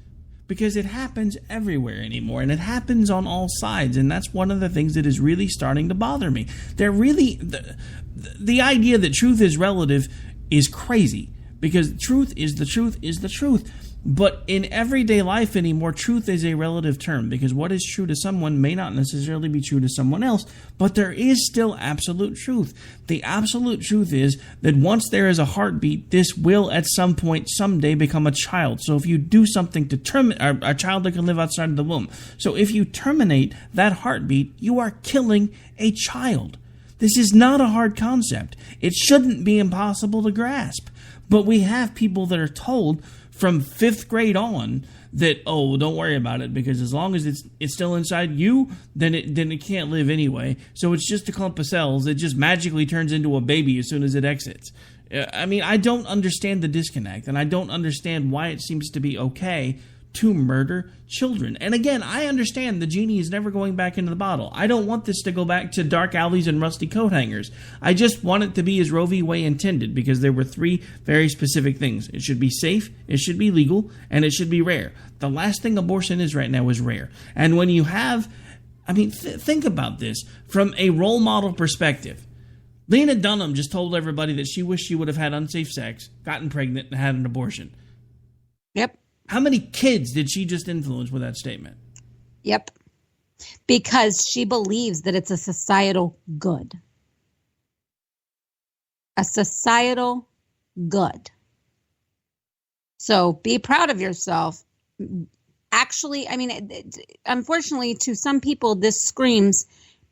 Because it happens everywhere anymore, and it happens on all sides, and that's one of the things that is really starting to bother me. They're really the idea that truth is relative is crazy, because truth is the truth is the truth. But in everyday life anymore, truth is a relative term, because what is true to someone may not necessarily be true to someone else, but there is still absolute truth. The absolute truth is that once there is a heartbeat, this will at some point someday become a child. So if you do something to terminate a child that can live outside of the womb, so if you terminate that heartbeat, you are killing a child. This is not a hard concept. It shouldn't be impossible to grasp. But we have people that are told from 5th grade on that, oh, don't worry about it, because as long as it's still inside you, then it can't live anyway. So it's just a clump of cells. It just magically turns into a baby as soon as it exits. I mean, I don't understand the disconnect, and I don't understand why it seems to be okay to murder children. And again, I understand the genie is never going back into the bottle. I don't want this to go back to dark alleys and rusty coat hangers. I just want it to be as Roe v. Wade intended, because there were 3 very specific things. It should be safe, it should be legal, and it should be rare. The last thing abortion is right now is rare. And when you have, I mean, think about this from a role model perspective. Lena Dunham just told everybody that she wished she would have had unsafe sex, gotten pregnant, and had an abortion. Yep. How many kids did she just influence with that statement? Yep. Because she believes that it's a societal good. A societal good. So be proud of yourself. Actually, I mean, unfortunately, to some people, this screams,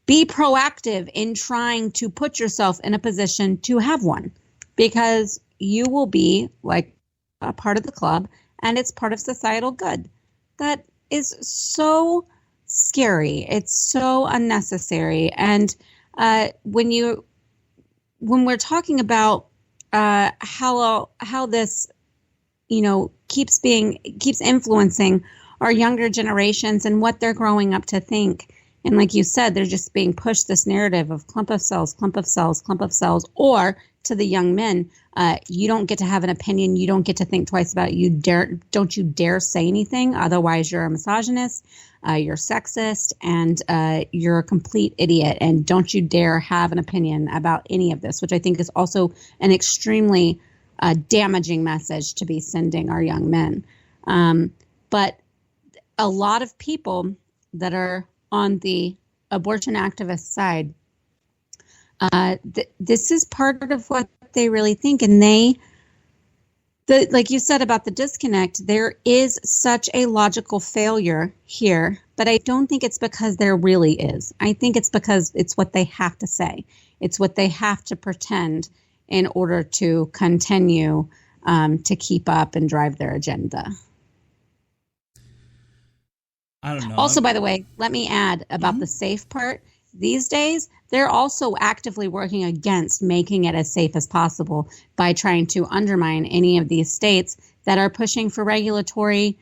be proactive in trying to put yourself in a position to have one, because you will be like a part of the club, and it's part of societal good. That is so scary. It's so unnecessary. And when we're talking about how this, keeps influencing our younger generations and what they're growing up to think. And like you said, they're just being pushed this narrative of clump of cells, clump of cells, clump of cells, or to the young men, you don't get to have an opinion. You don't get to think twice about it. Don't you dare say anything. Otherwise, you're a misogynist, you're sexist, and you're a complete idiot. And don't you dare have an opinion about any of this, which I think is also an extremely damaging message to be sending our young men. But a lot of people that are on the abortion activist side, this is part of what they really think. And like you said about the disconnect, there is such a logical failure here, but I don't think it's because there really is. I think it's because it's what they have to say. It's what they have to pretend in order to continue to keep up and drive their agenda. I don't know. Also, by the way, let me add about the safe part. These days, they're also actively working against making it as safe as possible by trying to undermine any of these states that are pushing for regulations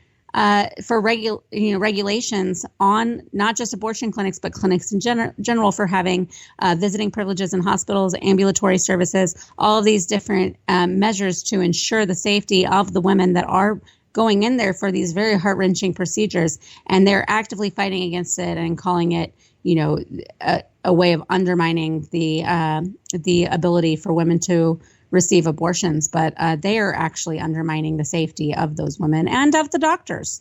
on not just abortion clinics, but clinics in general for having visiting privileges in hospitals, ambulatory services, all of these different measures to ensure the safety of the women that are going in there for these very heart-wrenching procedures. And they're actively fighting against it and calling it, a way of undermining the ability for women to receive abortions. But they are actually undermining the safety of those women and of the doctors.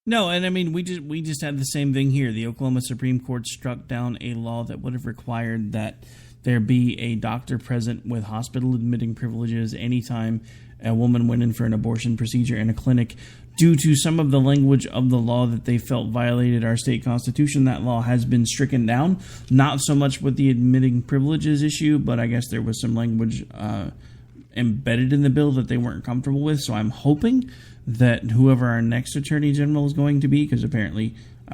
No, and I mean, we just had the same thing here. The Oklahoma Supreme Court struck down a law that would have required that there be a doctor present with hospital admitting privileges anytime a woman went in for an abortion procedure in a clinic due to some of the language of the law that they felt violated our state constitution. That law has been stricken down, not so much with the admitting privileges issue, but I guess there was some language embedded in the bill that they weren't comfortable with. So I'm hoping that whoever our next attorney general is going to be, because apparently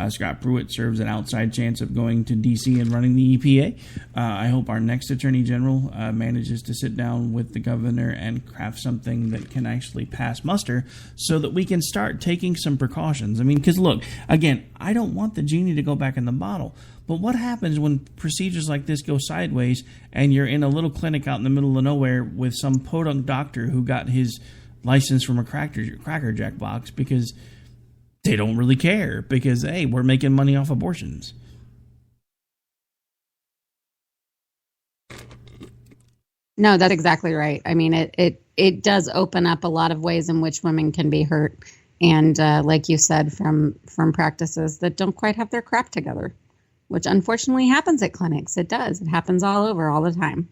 Scott Pruitt serves an outside chance of going to D.C. and running the EPA. I hope our next Attorney General manages to sit down with the governor and craft something that can actually pass muster so that we can start taking some precautions. I mean, because look, again, I don't want the genie to go back in the bottle. But what happens when procedures like this go sideways and you're in a little clinic out in the middle of nowhere with some podunk doctor who got his license from a Cracker Jack box because they don't really care because, hey, we're making money off abortions. No, that's exactly right. I mean, it does open up a lot of ways in which women can be hurt. And like you said, from practices that don't quite have their crap together, which unfortunately happens at clinics. It does. It happens all over all the time.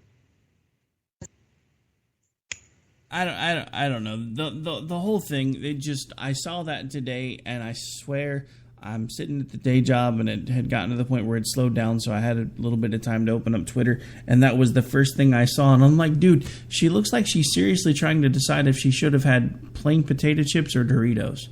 I don't know. The whole thing, I saw that today, and I swear I'm sitting at the day job, and it had gotten to the point where it slowed down, so I had a little bit of time to open up Twitter, and that was the first thing I saw. And I'm like, dude, she looks like she's seriously trying to decide if she should have had plain potato chips or Doritos.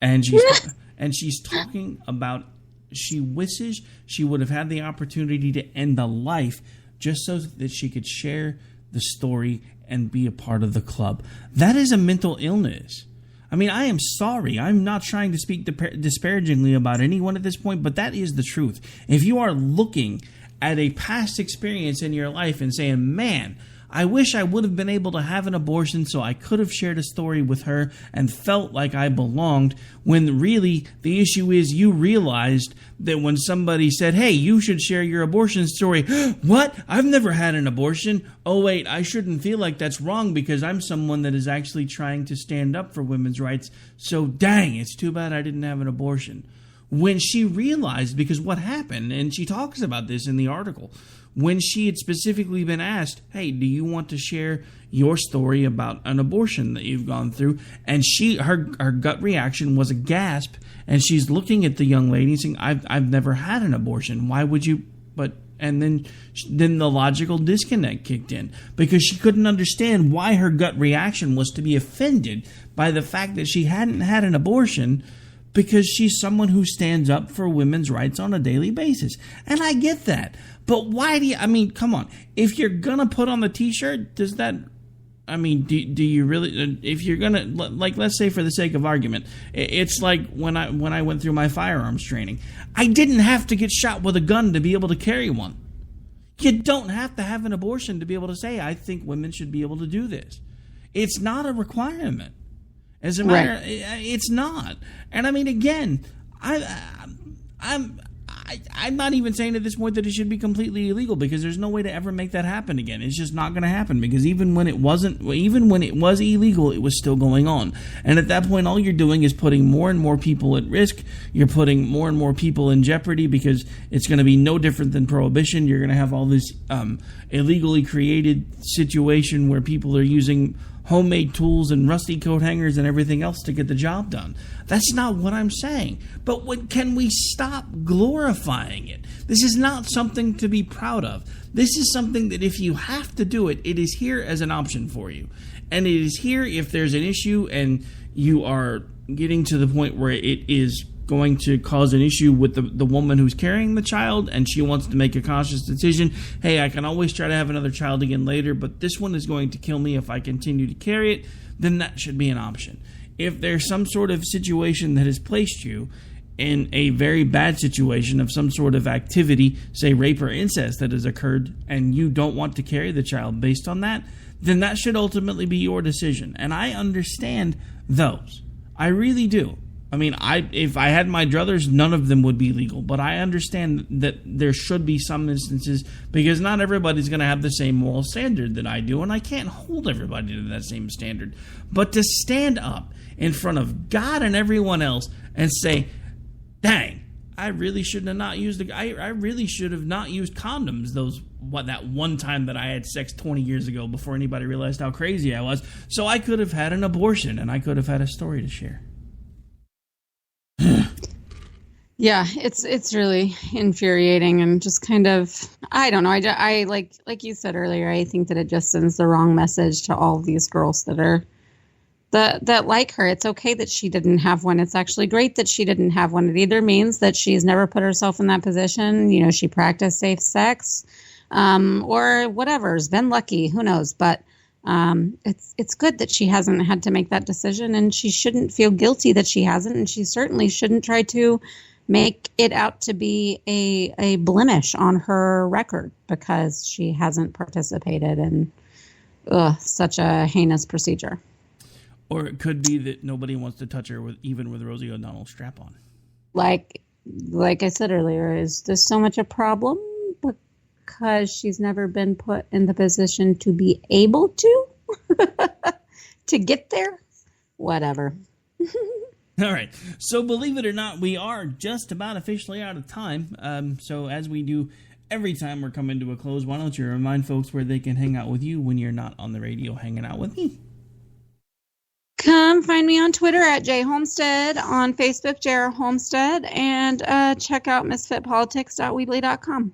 And she's talking about she wishes she would have had the opportunity to end the life just so that she could share the story and be a part of the club. That is a mental illness. I mean, I am sorry. I'm not trying to speak disparagingly about anyone at this point, but that is the truth. If you are looking at a past experience in your life and saying, man, I wish I would have been able to have an abortion so I could have shared a story with her and felt like I belonged, when really the issue is you realized that when somebody said, hey, you should share your abortion story. What? I've never had an abortion. Oh, wait, I shouldn't feel like that's wrong because I'm someone that is actually trying to stand up for women's rights. So dang, it's too bad I didn't have an abortion. When she realized, because what happened, and she talks about this in the article, when she had specifically been asked, hey, do you want to share your story about an abortion that you've gone through? And her gut reaction was a gasp, and she's looking at the young lady saying, I've never had an abortion. Why would you? And then the logical disconnect kicked in, because she couldn't understand why her gut reaction was to be offended by the fact that she hadn't had an abortion, because she's someone who stands up for women's rights on a daily basis. And I get that. But why do you, I mean, come on. If you're going to put on the t-shirt, does that, I mean, do you really, if you're going to, like, let's say for the sake of argument, it's like when I went through my firearms training, I didn't have to get shot with a gun to be able to carry one. You don't have to have an abortion to be able to say, I think women should be able to do this. It's not a requirement. As a matter, it's not. And I mean, again, I'm not even saying at this point that it should be completely illegal, because there's no way to ever make that happen again. It's just not going to happen, because even when it was illegal, it was still going on. And at that point, all you're doing is putting more and more people at risk. You're putting more and more people in jeopardy, because it's going to be no different than prohibition. You're going to have all this illegally created situation where people are using homemade tools and rusty coat hangers and everything else to get the job done. That's not what I'm saying. But can we stop glorifying it? This is not something to be proud of. This is something that if you have to do it, it is here as an option for you. And it is here if there's an issue and you are getting to the point where it is going to cause an issue with the woman who's carrying the child, and she wants to make a conscious decision. Hey, I can always try to have another child again later, but this one is going to kill me if I continue to carry it. Then that should be an option. If there's some sort of situation that has placed you in a very bad situation of some sort of activity, say rape or incest that has occurred, and you don't want to carry the child based on that, then that should ultimately be your decision. And I understand those. I really do. I mean, if I had my druthers, none of them would be legal. But I understand that there should be some instances, because not everybody's going to have the same moral standard that I do, and I can't hold everybody to that same standard. But to stand up in front of God and everyone else and say, dang, I really should have not used I really should have not used condoms that one time that I had sex 20 years ago before anybody realized how crazy I was, so I could have had an abortion and I could have had a story to share. Yeah, it's really infuriating and just kind of, I don't know. I like you said earlier, I think that it just sends the wrong message to all these girls that like her. It's okay that she didn't have one. It's actually great that she didn't have one. It either means that she's never put herself in that position. You know, she practiced safe sex, or whatever. Has been lucky. Who knows? But it's good that she hasn't had to make that decision, and she shouldn't feel guilty that she hasn't, and she certainly shouldn't try to make it out to be a blemish on her record because she hasn't participated in such a heinous procedure. Or it could be that nobody wants to touch her even with Rosie O'Donnell's strap on. Like I said earlier, is this so much a problem because she's never been put in the position to be able to get there? Whatever. All right. So believe it or not, we are just about officially out of time. So as we do every time we're coming to a close, why don't you remind folks where they can hang out with you when you're not on the radio hanging out with me? Come find me on Twitter at J Homestead, on Facebook, J.R. Homestead, and check out misfitpolitics.weebly.com.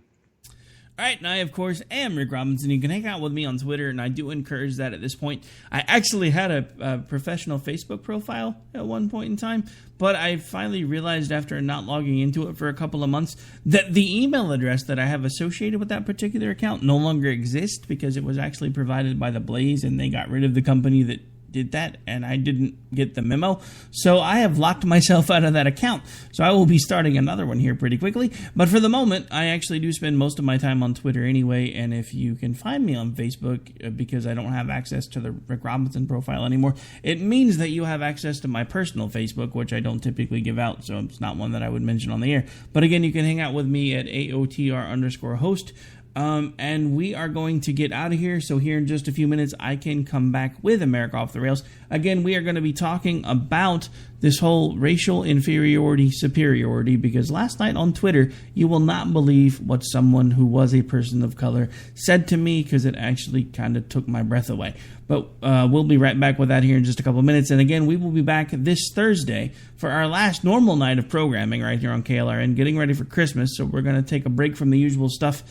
All right, and I, of course, am Rick Robinson. You can hang out with me on Twitter, and I do encourage that at this point. I actually had a professional Facebook profile at one point in time, but I finally realized after not logging into it for a couple of months that the email address that I have associated with that particular account no longer exists because it was actually provided by the Blaze, and they got rid of the company that did that, and I didn't get the memo. So I have locked myself out of that account. So I will be starting another one here pretty quickly. But for the moment, I actually do spend most of my time on Twitter anyway. And if you can find me on Facebook, because I don't have access to the Rick Robinson profile anymore, it means that you have access to my personal Facebook, which I don't typically give out. So it's not one that I would mention on the air. But again, you can hang out with me at AOTR_host. And we are going to get out of here. So here in just a few minutes, I can come back with America Off the Rails. Again, we are going to be talking about this whole racial inferiority, superiority, because last night on Twitter, you will not believe what someone who was a person of color said to me, because it actually kind of took my breath away. But we'll be right back with that here in just a couple of minutes. And again, we will be back this Thursday for our last normal night of programming right here on KLRN, getting ready for Christmas. So we're going to take a break from the usual stuff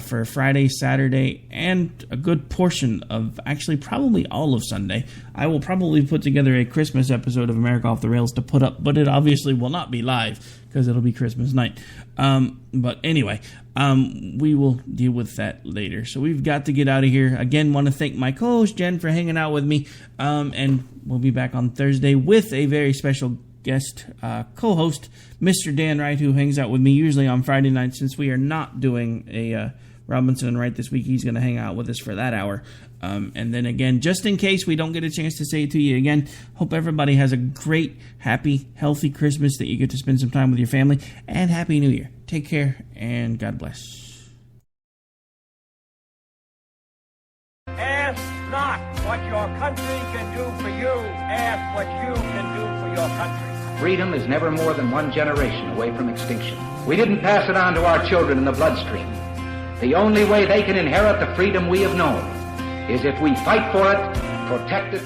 for Friday, Saturday, and a good portion of, actually probably all of Sunday. I will probably put together a Christmas episode of America Off the Rails to put up, but it obviously will not be live because it'll be Christmas night. But anyway, we will deal with that later. So we've got to get out of here. Again, want to thank my co-host Jen for hanging out with me, and we'll be back on Thursday with a very special guest co-host, Mr. Dan Wright, who hangs out with me usually on Friday night. Since we are not doing a Robinson and Wright this week, he's going to hang out with us for that hour. And then again, just in case we don't get a chance to say it to you again, hope everybody has a great, happy, healthy Christmas, that you get to spend some time with your family, and Happy New Year. Take care, and God bless. Ask not what your country can do for you. Ask what you can do for your country. Freedom is never more than one generation away from extinction. We didn't pass it on to our children in the bloodstream. The only way they can inherit the freedom we have known is if we fight for it, protect it,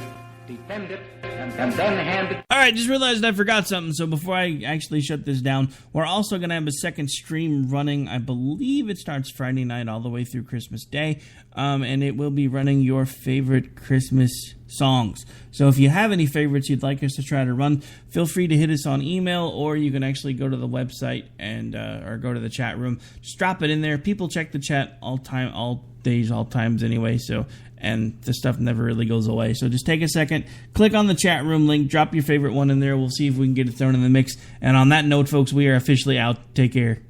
defend it, and then hand it. All right, just realized I forgot something. So before I actually shut this down, we're also going to have a second stream running. I believe it starts Friday night all the way through Christmas Day. And it will be running your favorite Christmas songs. So if you have any favorites you'd like us to try to run, feel free to hit us on email, or you can actually go to the website and or go to the chat room. Just drop it in there. People check the chat all days, all times anyway. So, and the stuff never really goes away. So just take a second, click on the chat room link, drop your favorite one in there. We'll see if we can get it thrown in the mix. And on that note, folks, we are officially out. Take care.